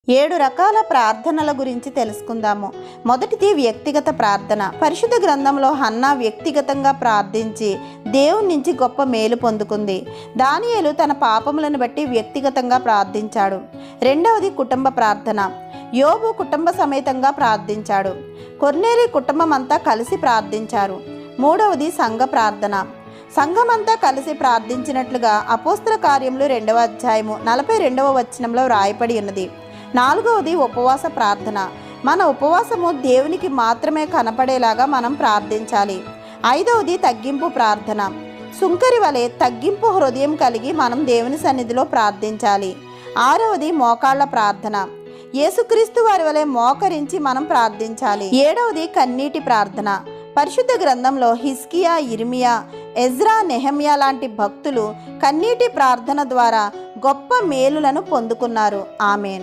7 రకాల ప్రార్థనల గురించి తెలుసుకుందాము. మొదటిది వ్యక్తిగత ప్రార్థన. పరిశుద్ధ గ్రంథంలో హన్నా వ్యక్తిగతంగా ప్రార్థించి దేవుని నుంచి గొప్ప మేలు పొందుకుంది. దానియేలు తన పాపములను బట్టి వ్యక్తిగతంగా ప్రార్థించాడు. రెండవది కుటుంబ ప్రార్థన. యోబు కుటుంబ సమేతంగా ప్రార్థించాడు. కొర్నేలి కుటుంబం అంతా కలిసి ప్రార్థించారు. మూడవది సంఘ ప్రార్థన. సంఘమంతా కలిసి ప్రార్థించినట్లుగా అపోస్తల కార్యములు 2వ అధ్యాయము 42వ వచనంలో రాయబడి ఉన్నది. నాలుగవది ఉపవాస ప్రార్థన. మన ఉపవాసము దేవునికి మాత్రమే కనపడేలాగా మనం ప్రార్థించాలి. ఐదవది తగ్గింపు ప్రార్థన. సుంకరి వలె తగ్గింపు హృదయం కలిగి మనం దేవుని సన్నిధిలో ప్రార్థించాలి. ఆరవది మోకాళ్ళ ప్రార్థన. యేసుక్రీస్తు వారి వలె మోకరించి మనం ప్రార్థించాలి. ఏడవది కన్నీటి ప్రార్థన. పరిశుద్ధ గ్రంథంలో హిజ్కియా, ఇర్మియా, ఎజ్రా, నెహెమ్యా లాంటి భక్తులు కన్నీటి ప్రార్థన ద్వారా గొప్ప మేలులను పొందుకున్నారు. ఆమేన్.